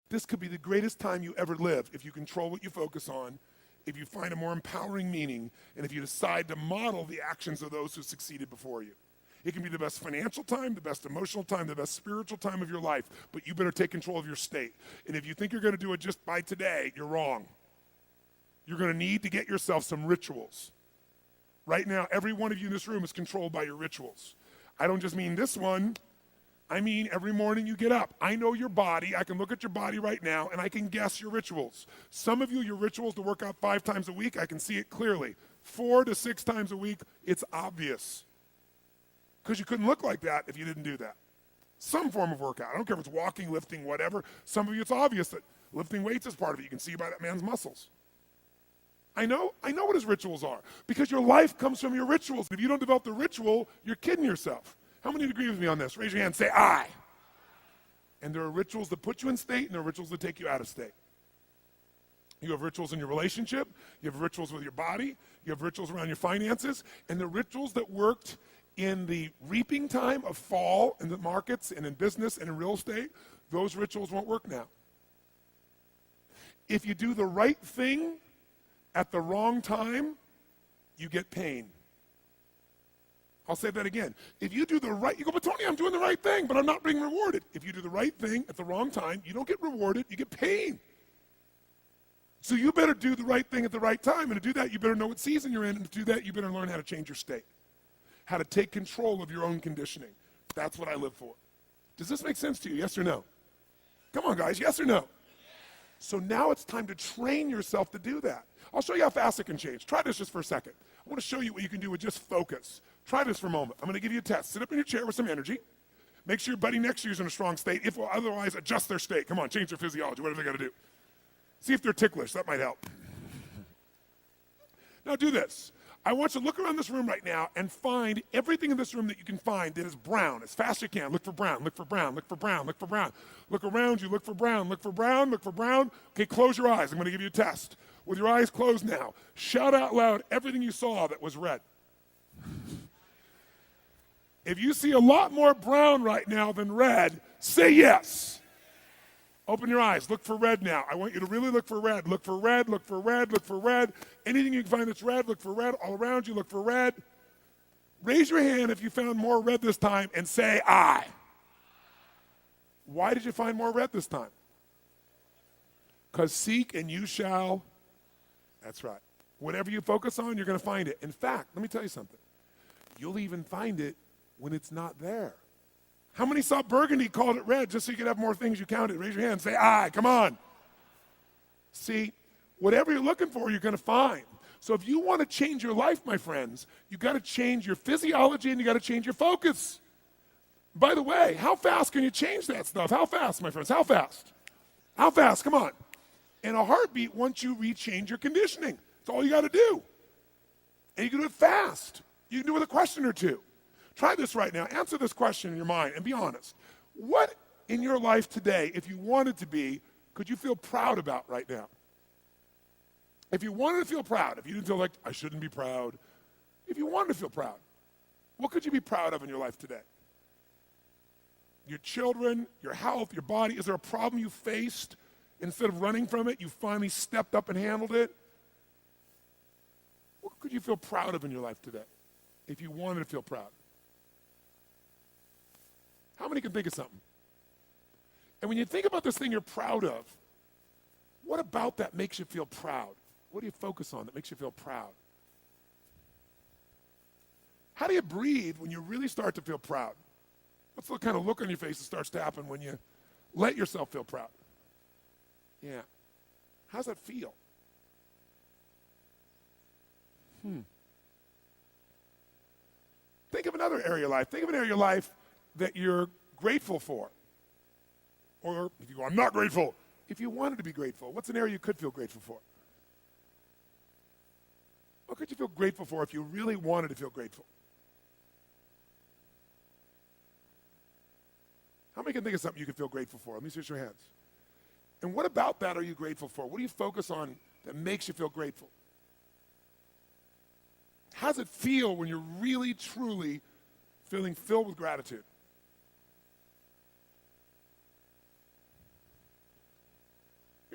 This could be the greatest time you ever live if you control what you focus on, if you find a more empowering meaning, and if you decide to model the actions of those who succeeded before you. It can be the best financial time, the best emotional time, the best spiritual time of your life, but you better take control of your state. And if you think you're going to do it just by today, you're wrong. You're going to need to get yourself some rituals. Right now, every one of you in this room is controlled by your rituals. I don't just mean this one. I mean every morning you get up. I know your body. I can look at your body right now, and I can guess your rituals. Some of you, your rituals to work out 5 times a week, I can see it clearly. 4 to 6 times a week, it's obvious. Because you couldn't look like that if you didn't do that. Some form of workout. I don't care if it's walking, lifting, whatever. Some of you, it's obvious that lifting weights is part of it. You can see by that man's muscles. I know what his rituals are. Because your life comes from your rituals. If you don't develop the ritual, you're kidding yourself. How many agree with me on this? Raise your hand, say I. And there are rituals that put you in state, and there are rituals that take you out of state. You have rituals in your relationship. You have rituals with your body. You have rituals around your finances. And the rituals that worked in the reaping time of fall in the markets and in business and in real estate, those rituals won't work now. If you do the right thing at the wrong time, you get pain. I'll say that again. If you do the right, you go, but Tony, I'm doing the right thing, but I'm not being rewarded. If you do the right thing at the wrong time, you don't get rewarded, you get pain. So you better do the right thing at the right time, and to do that, you better know what season you're in, and to do that, you better learn how to change your state. How to take control of your own conditioning. That's what I live for. Does this make sense to you, yes or no? Come on, guys, yes or no? So now it's time to train yourself to do that. I'll show you how fast it can change. Try this just for a second. I want to show you what you can do with just focus. Try this for a moment. I'm going to give you a test. Sit up in your chair with some energy. Make sure your buddy next to you is in a strong state. If otherwise, adjust their state. Come on, change their physiology, whatever they got to do. See if they're ticklish. That might help. Now do this. I want you to look around this room right now and find everything in this room that you can find that is brown as fast as you can. Look for brown, look for brown, look for brown, look for brown. Look around you, look for brown, look for brown, look for brown. Okay, close your eyes. I'm going to give you a test. With your eyes closed now, shout out loud everything you saw that was red. If you see a lot more brown right now than red, say yes. Open your eyes. Look for red now. I want you to really look for red. Look for red, look for red, look for red. Anything you can find that's red, look for red. All around you, look for red. Raise your hand if you found more red this time and say I. Why did you find more red this time? Because seek and you shall. That's right. Whatever you focus on, you're going to find it. In fact, let me tell you something. You'll even find it when it's not there. How many saw burgundy, called it red, just so you could have more things you counted? Raise your hand, say I, come on. See, whatever you're looking for, you're going to find. So if you want to change your life, my friends, you got to change your physiology and you got to change your focus. By the way, how fast can you change that stuff? How fast, my friends? How fast? How fast? Come on. In a heartbeat, once you rechange your conditioning. That's all you got to do. And you can do it fast. You can do it with a question or two. Try this right now. Answer this question in your mind and be honest. What in your life today, if you wanted to be, could you feel proud about right now? If you wanted to feel proud, if you didn't feel like, I shouldn't be proud, if you wanted to feel proud, what could you be proud of in your life today? Your children, your health, your body. Is there a problem you faced? Instead of running from it, you finally stepped up and handled it? What could you feel proud of in your life today if you wanted to feel proud? How many can think of something? And when you think about this thing you're proud of, what about that makes you feel proud? What do you focus on that makes you feel proud? How do you breathe when you really start to feel proud? What's the kind of look on your face that starts to happen when you let yourself feel proud? Yeah. How's that feel? Think of another area of life. Think of an area of your life that you're grateful for. Or if you go, I'm not grateful. If you wanted to be grateful, what's an area you could feel grateful for? What could you feel grateful for if you really wanted to feel grateful? How many can think of something you could feel grateful for? Let me see your hands. And what about that are you grateful for? What do you focus on that makes you feel grateful? How does it feel when you're really, truly feeling filled with gratitude?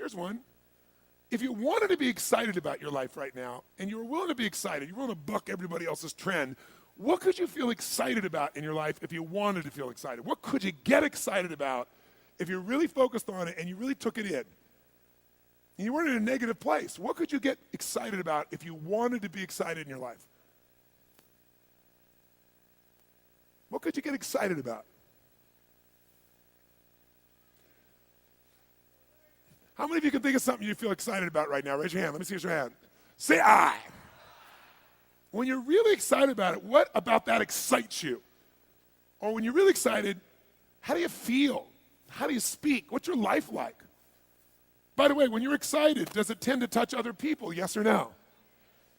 Here's one. If you wanted to be excited about your life right now, and you were willing to be excited, you're willing to buck everybody else's trend, what could you feel excited about in your life if you wanted to feel excited? What could you get excited about if you're really focused on it and you really took it in? And you weren't in a negative place. What could you get excited about if you wanted to be excited in your life? What could you get excited about? How many of you can think of something you feel excited about right now? Raise your hand. Let me see your hand. Say I. When you're really excited about it, what about that excites you? Or when you're really excited, how do you feel? How do you speak? What's your life like? By the way, when you're excited, does it tend to touch other people? Yes or no?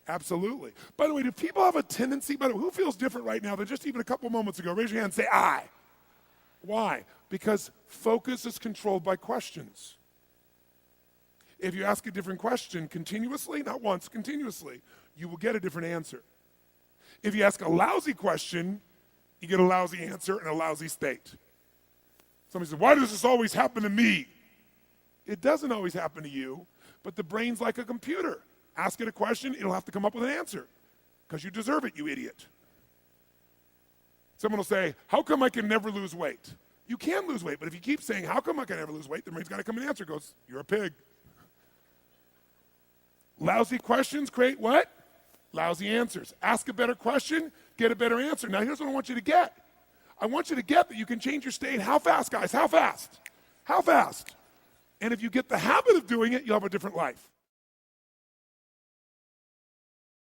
Absolutely. By the way, do people have a tendency, who feels different right now than just even a couple moments ago? Raise your hand and say I. Why? Because focus is controlled by questions. If you ask a different question continuously, not once, continuously, you will get a different answer. If you ask a lousy question, you get a lousy answer and a lousy state. Somebody says, why does this always happen to me? It doesn't always happen to you, but the brain's like a computer. Ask it a question, it'll have to come up with an answer because you deserve it, you idiot. Someone will say, how come I can never lose weight? You can lose weight, but if you keep saying, how come I can never lose weight, the brain's got to come and answer. It goes, you're a pig. Lousy questions create what? Lousy answers. Ask a better question, get a better answer. Now here's what I want you to get. I want you to get that you can change your state. How fast, guys? How fast? How fast? And if you get the habit of doing it, you'll have a different life.